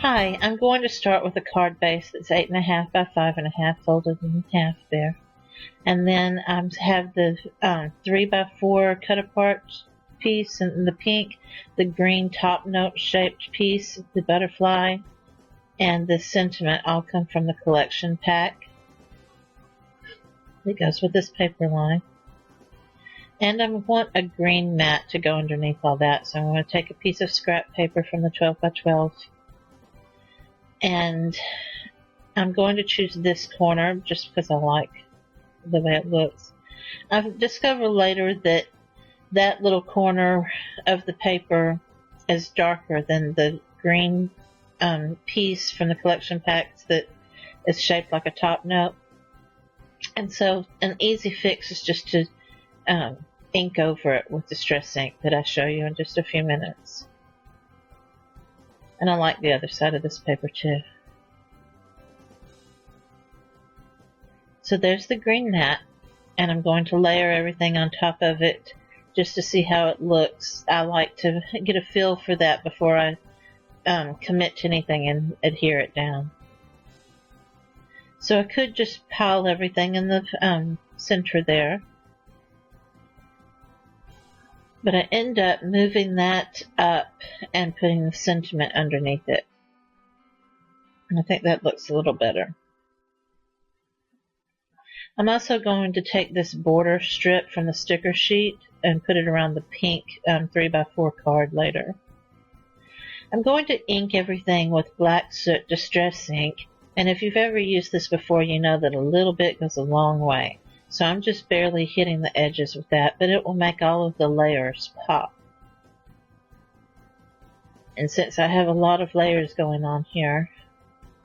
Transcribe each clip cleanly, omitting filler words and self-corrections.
Hi, I'm going to start with a card base that's 8.5 by 5.5 folded in half there. And then I have the 3 by 4 cut apart piece in the pink, the green top note shaped piece, the butterfly, and the sentiment all come from the collection pack. It goes with this paper line. And I want a green mat to go underneath all that, so I'm going to take a piece of scrap paper from the 12 by 12. And I'm going to choose this corner just because I like the way it looks. I've discovered later that that little corner of the paper is darker than the green piece from the collection packs that is shaped like a top note. And so an easy fix is just to ink over it with distress ink that I show you in just a few minutes. And I like the other side of this paper too. So there's the green mat, and I'm going to layer everything on top of it just to see how it looks. I like to get a feel for that before I commit to anything and adhere it down. So I could just pile everything in the center there. But I end up moving that up and putting the sentiment underneath it. And I think that looks a little better. I'm also going to take this border strip from the sticker sheet and put it around the pink 3 by 4 card later. I'm going to ink everything with black soot distress ink, and if you've ever used this before, you know that a little bit goes a long way. So I'm just barely hitting the edges with that, but it will make all of the layers pop. And since I have a lot of layers going on here,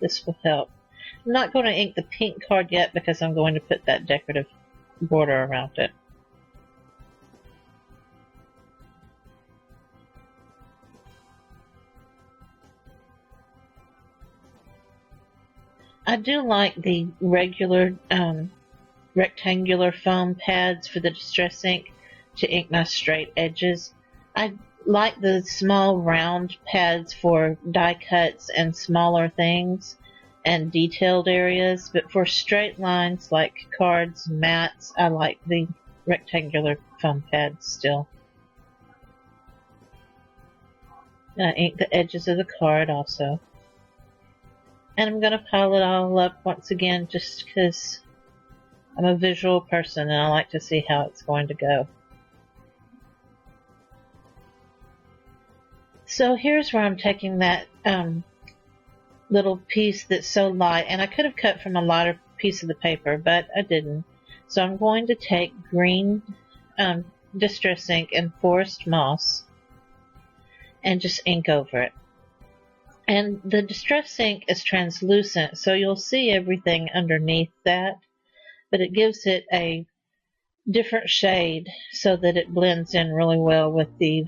this will help. I'm not going to ink the pink card yet because I'm going to put that decorative border around it. I do like the regular rectangular foam pads for the distress ink to ink my straight edges. I like the small round pads for die cuts and smaller things and detailed areas, but for straight lines like cards and mats, I like the rectangular foam pads still. And I ink the edges of the card also. And I'm going to pile it all up once again just because I'm a visual person and I like to see how it's going to go. So here's where I'm taking that little piece that's so light, and I could have cut from a lighter piece of the paper, but I didn't. So I'm going to take green distress ink and forest moss and just ink over it. And the distress ink is translucent, so you'll see everything underneath that, but it gives it a different shade so that it blends in really well with the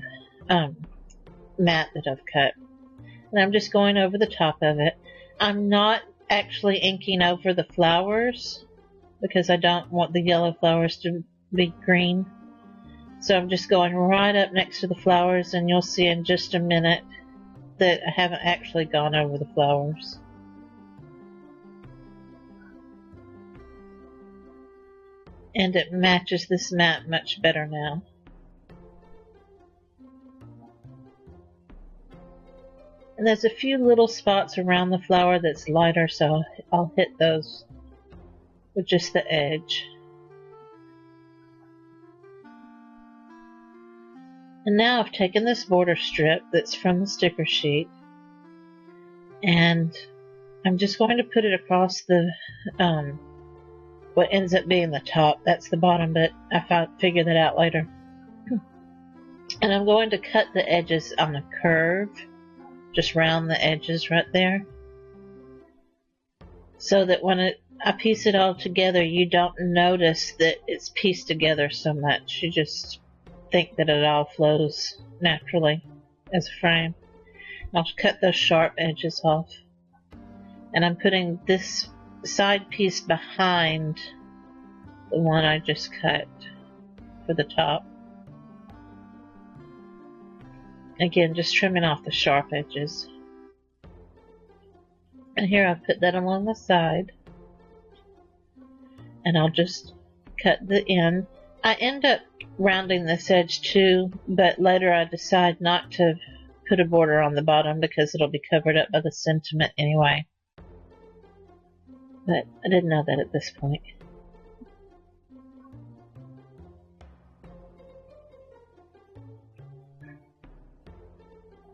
mat that I've cut. And I'm just going over the top of it. I'm not actually inking over the flowers because I don't want the yellow flowers to be green. So I'm just going right up next to the flowers, and you'll see in just a minute that I haven't actually gone over the flowers. And it matches this mat much better now. And there's a few little spots around the flower that's lighter, so I'll hit those with just the edge. And now I've taken this border strip that's from the sticker sheet, and I'm just going to put it across the what ends up being the top. That's the bottom, but I figured that out later. And I'm going to cut the edges on a curve, just round the edges right there, so that when I piece it all together, you don't notice that it's pieced together so much. You just think that it all flows naturally as a frame. I'll cut those sharp edges off. And I'm putting this side piece behind the one I just cut for the top. Again, just trimming off the sharp edges. And here I've put that along the side. And I'll just cut the end. I end up rounding this edge too, but later I decide not to put a border on the bottom because it'll be covered up by the sentiment anyway. But I didn't know that at this point.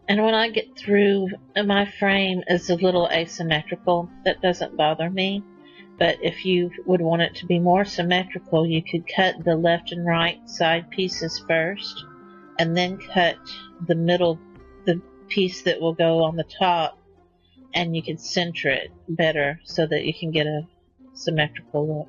And when I get through, my frame is a little asymmetrical. That doesn't bother me. But if you would want it to be more symmetrical, you could cut the left and right side pieces first, and then cut the middle, the piece that will go on the top, and you can center it better so that you can get a symmetrical look.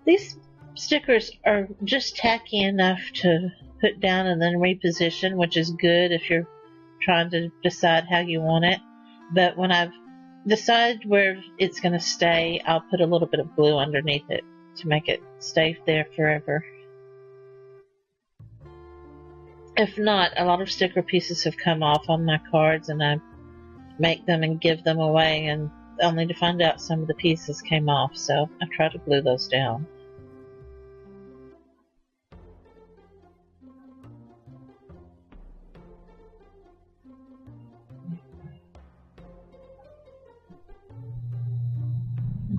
These stickers are just tacky enough to put down and then reposition, which is good if you're trying to decide how you want it. But when I've decided where it's going to stay, I'll put a little bit of glue underneath it to make it stay there forever. If not, a lot of sticker pieces have come off on my cards, and I make them and give them away, and only to find out some of the pieces came off, so I try to glue those down.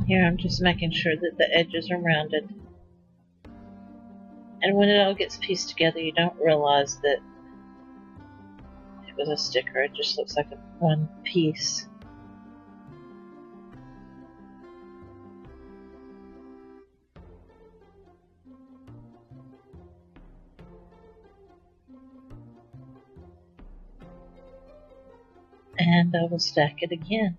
Here I'm just making sure that the edges are rounded. And when it all gets pieced together, you don't realize that it was a sticker. It just looks like one piece. And I will stack it again.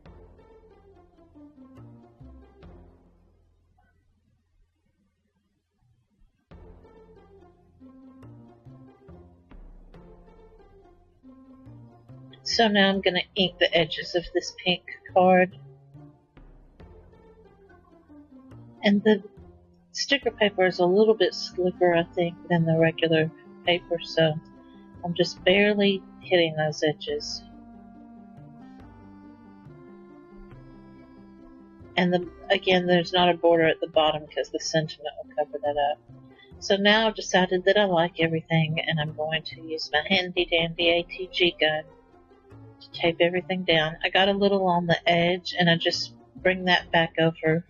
So now I'm going to ink the edges of this pink card. And the sticker paper is a little bit slicker, I think, than the regular paper, so I'm just barely hitting those edges. And again, there's not a border at the bottom because the sentiment will cover that up. So now I've decided that I like everything, and I'm going to use my handy dandy ATG gun to tape everything down. I got a little on the edge, and I just bring that back over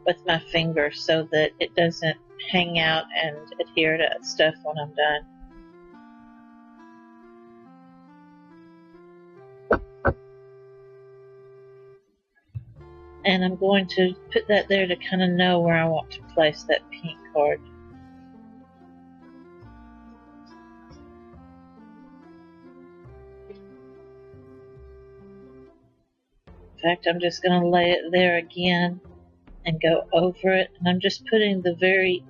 with my finger so that it doesn't hang out and adhere to stuff when I'm done. And I'm going to put that there to kind of know where I want to place that pink card. In fact, I'm just going to lay it there again and go over it. And I'm just putting the very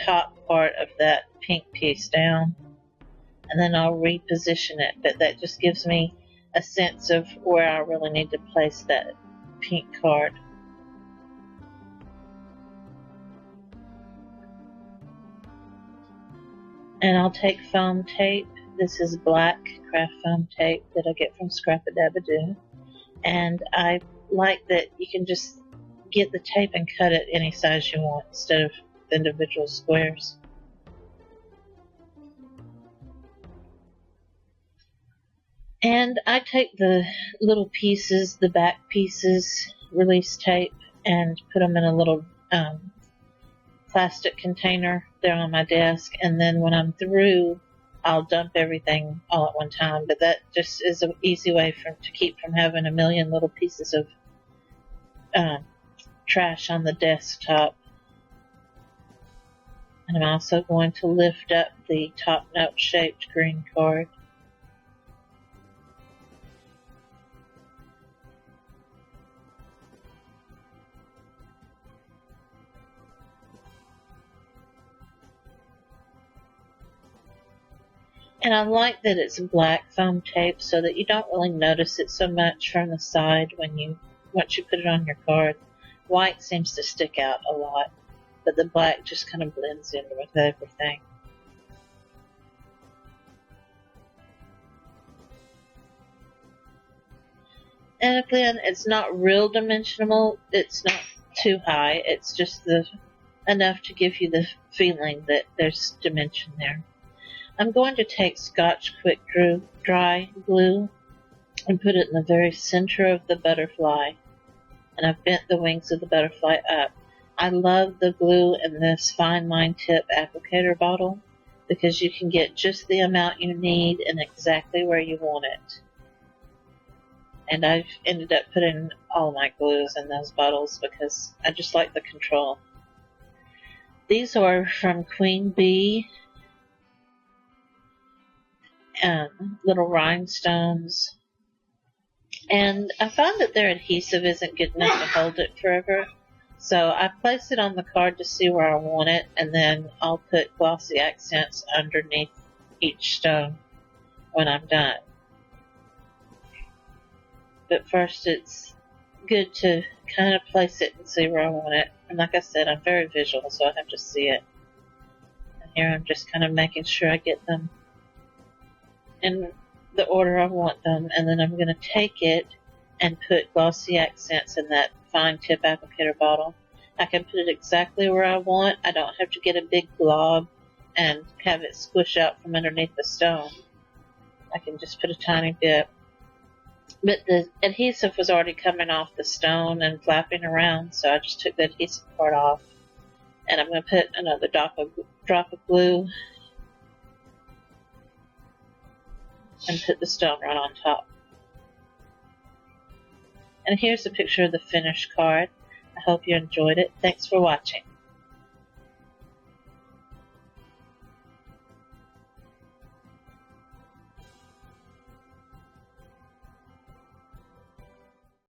top part of that pink piece down. And then I'll reposition it. But that just gives me a sense of where I really need to place that pink card. And I'll take foam tape. This is black craft foam tape that I get from Scrap-A-Dab-A-Doo. And I like that you can just get the tape and cut it any size you want instead of individual squares. And I take the little pieces, the back pieces, release tape, and put them in a little plastic container there on my desk. And then when I'm through, I'll dump everything all at one time. But that just is an easy way to keep from having a million little pieces of trash on the desktop. And I'm also going to lift up the top note shaped green card. And I like that it's black foam tape so that you don't really notice it so much from the side once you put it on your card. White seems to stick out a lot, but the black just kind of blends in with everything. And again, it's not real dimensional. It's not too high. It's just enough to give you the feeling that there's dimension there. I'm going to take Scotch Quick Dry glue and put it in the very center of the butterfly. And I've bent the wings of the butterfly up. I love the glue in this fine line tip applicator bottle because you can get just the amount you need and exactly where you want it. And I've ended up putting all my glues in those bottles because I just like the control. These are from Queen Bee. Little rhinestones. And I found that their adhesive isn't good enough to hold it forever. So I place it on the card to see where I want it, and then I'll put glossy accents underneath each stone when I'm done. But first it's good to kind of place it and see where I want it. And like I said, I'm very visual, so I have to see it. And here I'm just kind of making sure I get them in the order I want them, and then I'm going to take it and put glossy accents in that fine tip applicator bottle. I can put it exactly where I want. I don't have to get a big glob and have it squish out from underneath the stone. I can just put a tiny bit. But the adhesive was already coming off the stone and flapping around, so I just took the adhesive part off. And I'm going to put another drop of glue and put the stone right on top. And here's a picture of the finished card. I hope you enjoyed it. Thanks for watching.